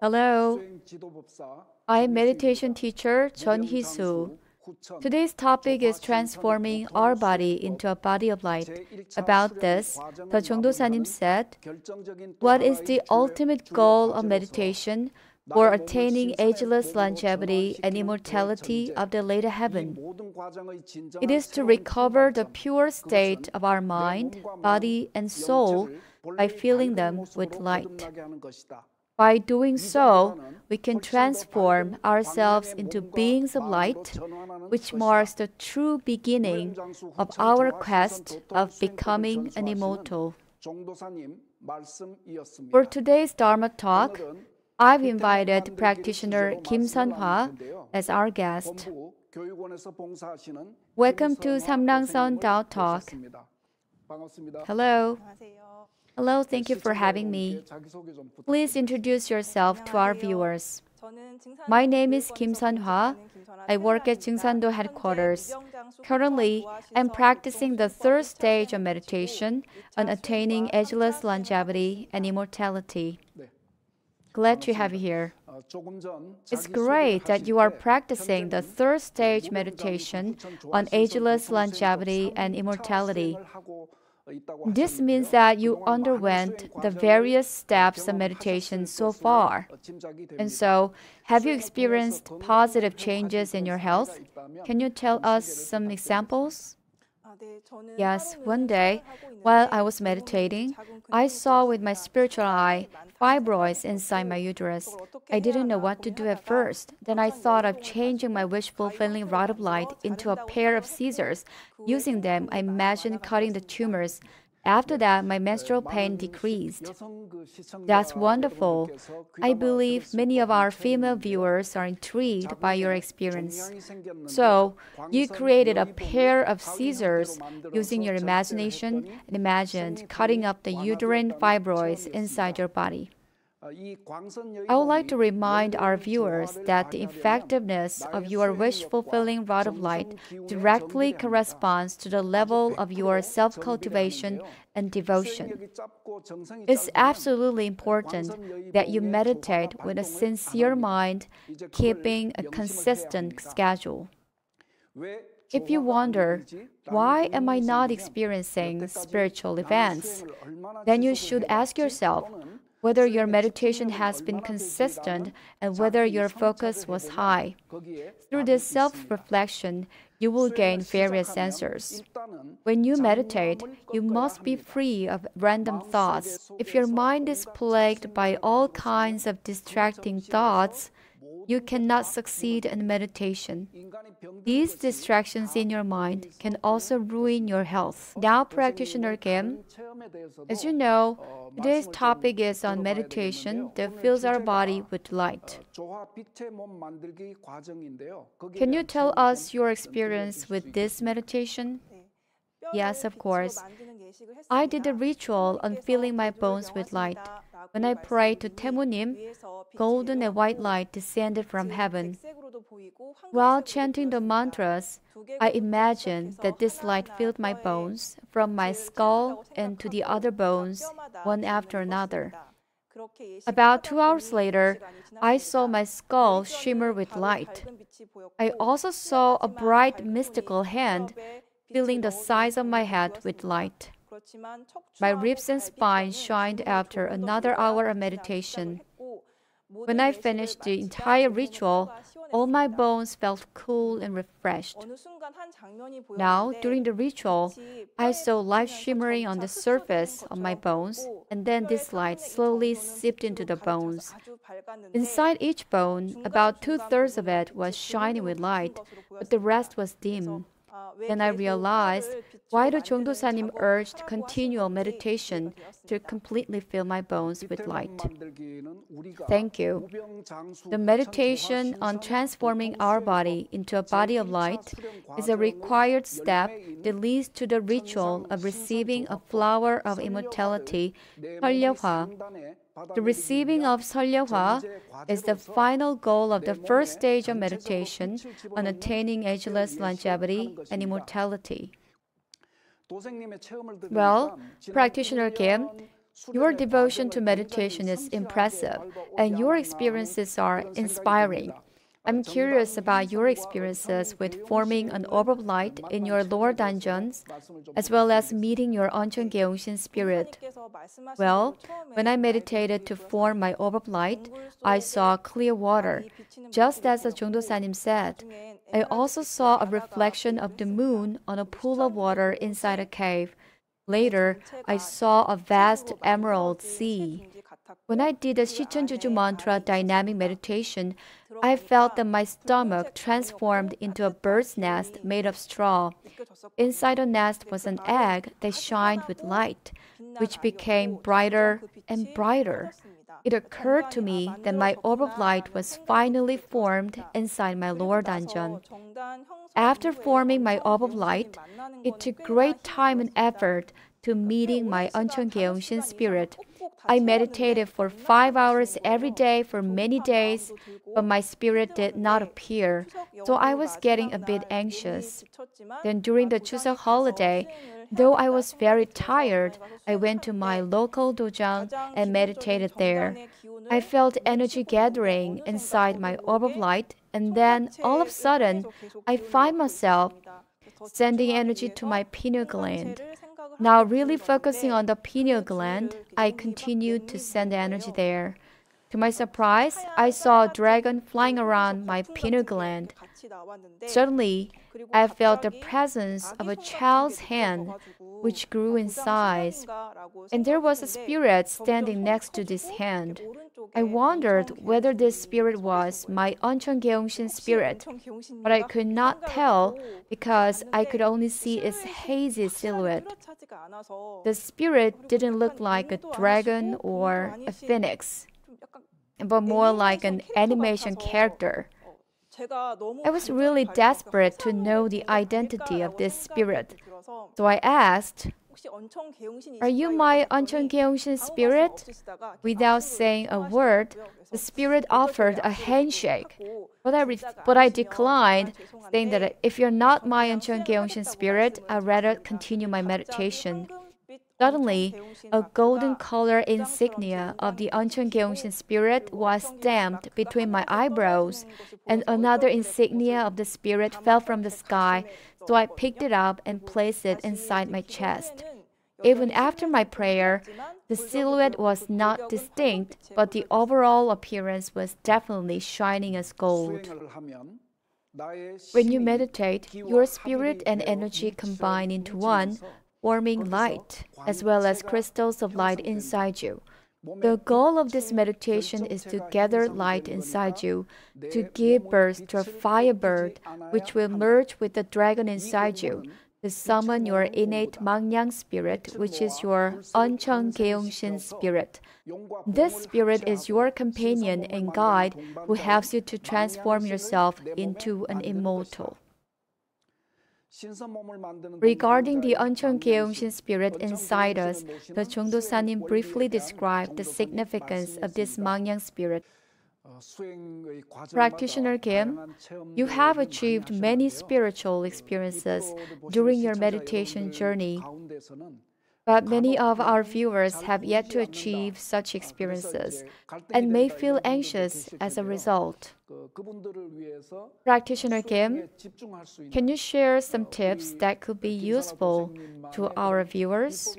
Hello, I'm meditation teacher Jeon-hee-soo. Today's topic is transforming our body into a body of light. About this, the Jongdosanim said, "What is the ultimate goal of meditation for attaining ageless longevity and immortality of the later heaven? It is to recover the pure state of our mind, body, and soul by filling them with light. By doing so, we can transform ourselves into beings of light, which marks the true beginning of our quest of becoming an immortal." For today's Dharma talk, I've invited practitioner Gim Seon-hwa as our guest. Welcome to Sangsaeng Tao Talk. Hello. Hello, thank you for having me. Please introduce yourself to our viewers. My name is Gim Seon-hwa. I work at Jongsando headquarters. Currently, I'm practicing the third stage of meditation on attaining ageless longevity and immortality. Glad to have you here. It's great that you are practicing the third stage meditation on ageless longevity and immortality. This means that you underwent the various steps of meditation so far. And so, have you experienced positive changes in your health? Can you tell us some examples? Yes, one day, while I was meditating, I saw with my spiritual eye fibroids inside my uterus. I didn't know what to do at first. Then I thought of changing my wish-fulfilling rod of light into a pair of scissors. Using them, I imagined cutting the tumors. After that, my menstrual pain decreased. That's wonderful. I believe many of our female viewers are intrigued by your experience. So, you created a pair of scissors using your imagination and imagined cutting up the uterine fibroids inside your body. I would like to remind our viewers that the effectiveness of your wish-fulfilling rod of light directly corresponds to the level of your self-cultivation and devotion. It's absolutely important that you meditate with a sincere mind, keeping a consistent schedule. If you wonder, why am I not experiencing spiritual events? Then you should ask yourself, whether your meditation has been consistent and whether your focus was high. Through this self-reflection, you will gain various answers. When you meditate, you must be free of random thoughts. If your mind is plagued by all kinds of distracting thoughts, you cannot succeed in meditation. These distractions in your mind can also ruin your health. Now, Practitioner Gim, as you know, today's topic is on meditation that fills our body with light. Can you tell us your experience with this meditation? Yes, of course. I did a ritual on filling my bones with light. When I prayed to Taemunim, golden and white light descended from heaven. While chanting the mantras, I imagined that this light filled my bones from my skull and to the other bones, one after another. About 2 hours later, I saw my skull shimmer with light. I also saw a bright mystical hand filling the sides of my head with light. My ribs and spine shined after another hour of meditation. When I finished the entire ritual, all my bones felt cool and refreshed. Now, during the ritual, I saw light shimmering on the surface of my bones, and then this light slowly seeped into the bones. Inside each bone, about 2/3 of it was shining with light, but the rest was dim. Then I realized why the Jongdosanim urged continual meditation to completely fill my bones with light. Thank you. The meditation on transforming our body into a body of light is a required step that leads to the ritual of receiving a flower of immortality, Seollyeohwa. The receiving of Seollyeohwa is the final goal of the first stage of meditation on attaining ageless longevity and immortality. Well, Practitioner Gim, Your devotion to meditation is impressive, and your experiences are inspiring. I'm curious about your experiences with forming an orb of light in your lower dungeons, as well as meeting your Oncheon Gyeongshin spirit. Well, when I meditated to form my orb of light, I saw clear water, just as the Jongdosanim said. I also saw a reflection of the moon on a pool of water inside a cave. Later, I saw a vast emerald sea. When I did the Shichunjuju mantra dynamic meditation, I felt that my stomach transformed into a bird's nest made of straw. Inside the nest was an egg that shined with light, which became brighter and brighter. It occurred to me that my orb of light was finally formed inside my lower dungeon. After forming my orb of light, it took great time and effort to meeting my Oncheon Gyeongshin spirit. I meditated for 5 hours every day for many days, but my spirit did not appear, so I was getting a bit anxious. Then during the Chuseok holiday, though I was very tired, I went to my local dojang and meditated there. I felt energy gathering inside my orb of light, and then all of a sudden, I find myself sending energy to my pineal gland. Now really focusing on the pineal gland, I continued to send energy there. To my surprise, I saw a dragon flying around my pineal gland. Suddenly, I felt the presence of a child's hand, which grew in size, and there was a spirit standing next to this hand. I wondered whether this spirit was my Oncheon Gyeongshin spirit, but I could not tell because I could only see its hazy silhouette. The spirit didn't look like a dragon or a phoenix, but more like an animation character. I was really desperate to know the identity of this spirit, so I asked, "Are you my Oncheon Gyeongshin spirit?" Without saying a word, the spirit offered a handshake, but I declined, saying that if you're not my Oncheon Gyeongshin spirit, I'd rather continue my meditation. Suddenly, a golden color insignia of the Oncheon Gyeongshin spirit was stamped between my eyebrows, and another insignia of the spirit fell from the sky, so I picked it up and placed it inside my chest. Even after my prayer, the silhouette was not distinct, but the overall appearance was definitely shining as gold. When you meditate, your spirit and energy combine into one, forming light, as well as crystals of light inside you. The goal of this meditation is to gather light inside you, to give birth to a firebird, which will merge with the dragon inside you, to summon your innate Mangyang spirit, which is your Oncheon Gyeongshin spirit. This spirit is your companion and guide who helps you to transform yourself into an immortal. Regarding the Oncheon Gyeongshin spirit inside us, the Jongdosanim briefly described the significance of this Mangyang spirit. Practitioner Gim, you have achieved many spiritual experiences during your meditation journey, but many of our viewers have yet to achieve such experiences and may feel anxious as a result. Practitioner Gim, can you share some tips that could be useful to our viewers?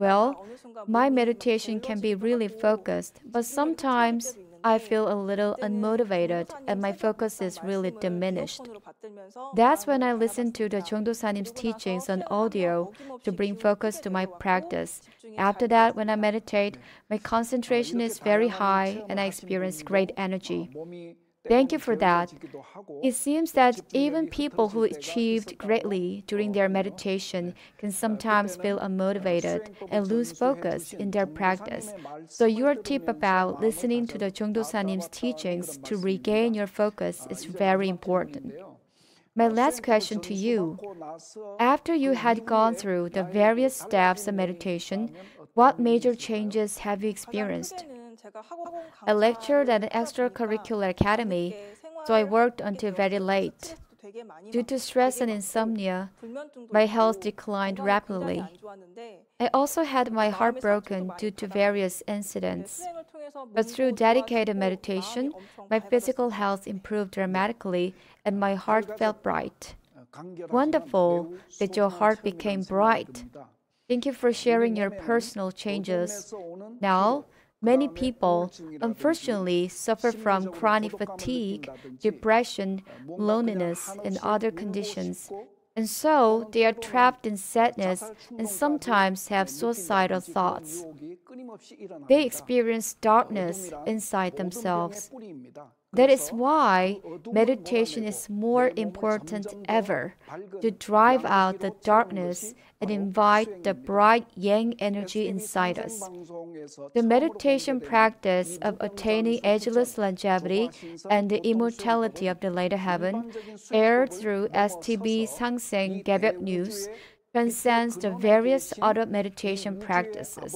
Well, my meditation can be really focused, but sometimes I feel a little unmotivated and my focus is really diminished. That's when I listen to the Jongdosanim's teachings on audio to bring focus to my practice. After that, when I meditate, my concentration is very high and I experience great energy. Thank you for that. It seems that even people who achieved greatly during their meditation can sometimes feel unmotivated and lose focus in their practice. So your tip about listening to the Jongdosanim's teachings to regain your focus is very important. My last question to you. After you had gone through the various steps of meditation, what major changes have you experienced? I lectured at an extracurricular academy, so I worked until very late. Due to stress and insomnia, my health declined rapidly. I also had my heart broken due to various incidents. But through dedicated meditation, my physical health improved dramatically and my heart felt bright. Wonderful that your heart became bright. Thank you for sharing your personal changes. Now, many people, unfortunately, suffer from chronic fatigue, depression, loneliness, and other conditions. And so, they are trapped in sadness and sometimes have suicidal thoughts. They experience darkness inside themselves. That is why meditation is more important ever to drive out the darkness and invite the bright yang energy inside us. The meditation practice of attaining ageless longevity and the immortality of the later heaven, aired through STB Sangsaeng Gaebyeok News, transcends the various other meditation practices.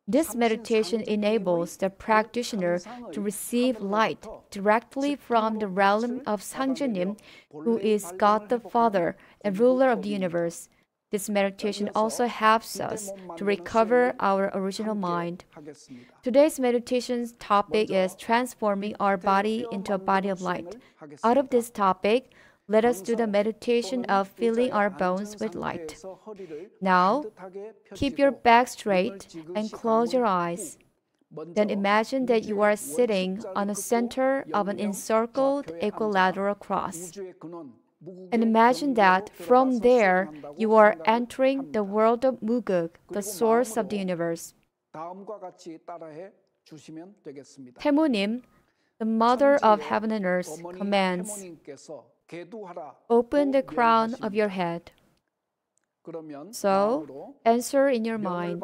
This meditation enables the practitioner to receive light directly from the realm of Sangsaeng, who is God the Father and ruler of the universe. This meditation also helps us to recover our original mind. Today's meditation topic is transforming our body into a body of light. Out of this topic, let us do the meditation of filling our bones with light. Now, keep your back straight and close your eyes. Then imagine that you are sitting on the center of an encircled equilateral cross. And imagine that from there, you are entering the world of Muguk, the source of the universe. 태무님, the mother of heaven and earth, commands, open the crown of your head. So, answer in your mind,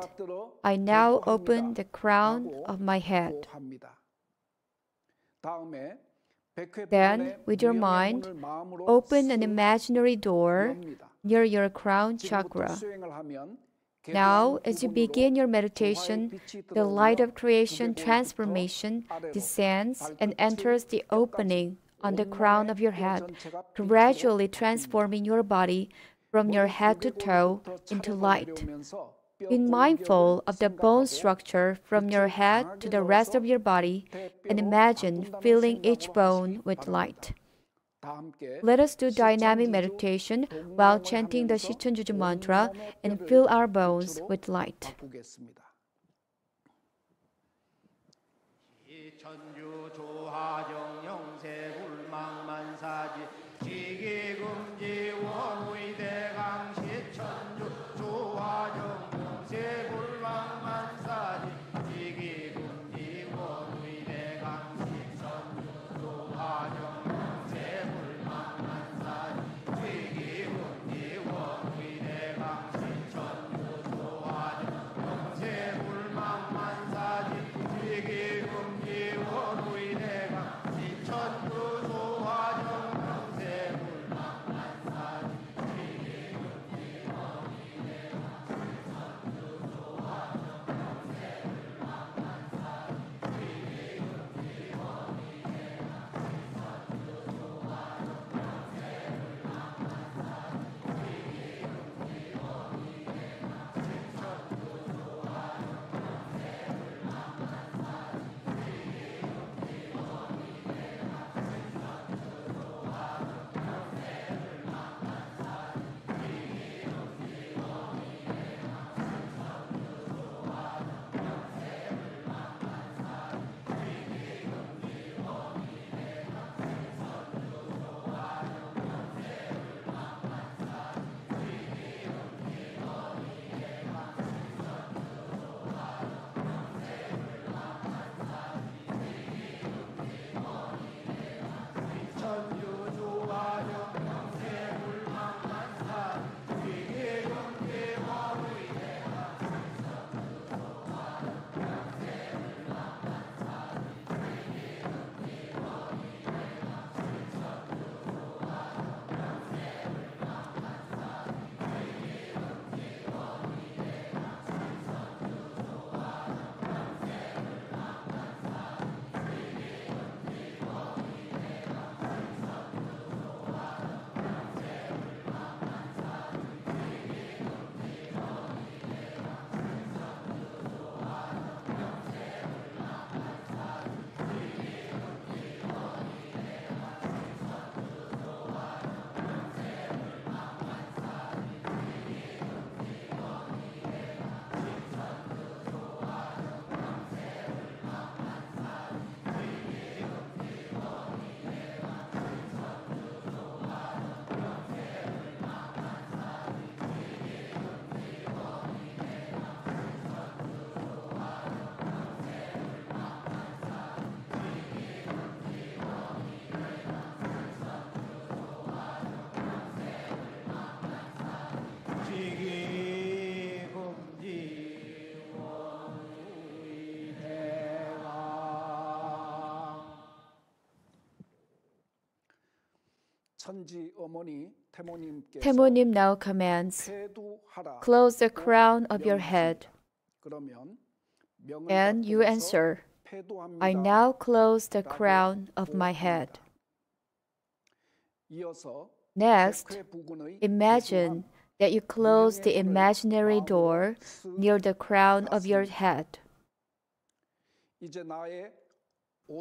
I now open the crown of my head. Then, with your mind, open an imaginary door near your crown chakra. Now, as you begin your meditation, the light of creation transformation descends and enters the opening on the crown of your head, gradually transforming your body from your head to toe into light. Be mindful of the bone structure from your head to the rest of your body and imagine filling each bone with light. Let us do dynamic meditation while chanting the 시천주주 mantra and fill our bones with light. 태모님 now commands, close the crown of your head. And you answer, I now close the crown of my head. Next, imagine that you close the imaginary door near the crown of your head.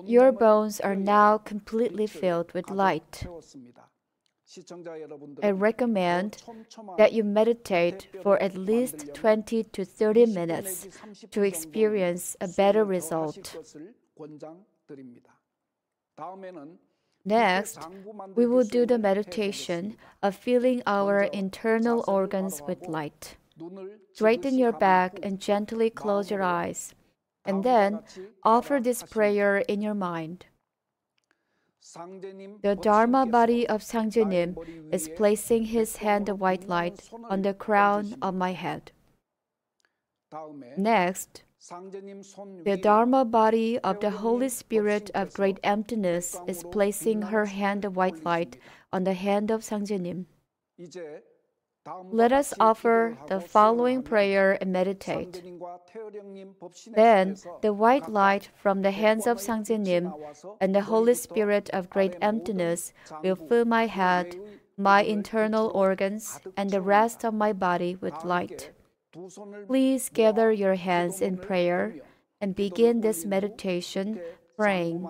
Your bones are now completely filled with light. I recommend that you meditate for at least 20 to 30 minutes to experience a better result. Next, we will do the meditation of filling our internal organs with light. Straighten your back and gently close your eyes, and then offer this prayer in your mind. The Dharma body of Sangsaeng is placing his hand of white light on the crown of my head. Next, the Dharma body of the Holy Spirit of Great Emptiness is placing her hand of white light on the hand of Sangsaeng. Let us offer the following prayer and meditate. Then the white light from the hands of Sangsaeng and the Holy Spirit of Great Emptiness will fill my head, my internal organs, and the rest of my body with light. Please gather your hands in prayer and begin this meditation praying.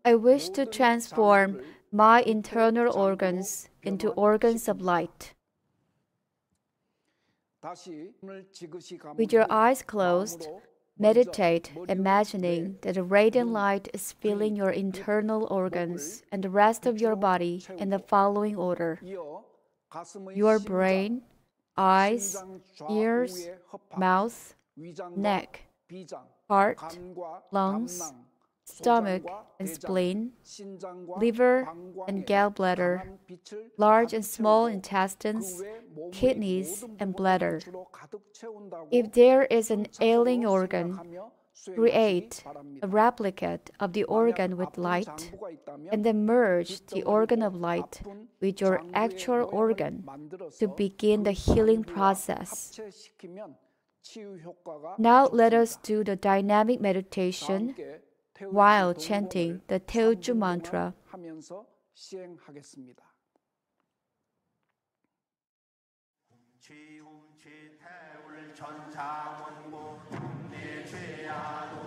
I wish to transform my internal organs into organs of light. With your eyes closed, meditate, imagining that a radiant light is filling your internal organs and the rest of your body in the following order: your brain, eyes, ears, mouth, neck, heart, lungs, stomach and spleen, liver and gallbladder, large and small intestines, kidneys and bladder. If there is an ailing organ, create a replicate of the organ with light, and then merge the organ of light with your actual organ to begin the healing process. Now let us do the dynamic meditation while chanting the Teoju mantra. 천사문고 내 죄야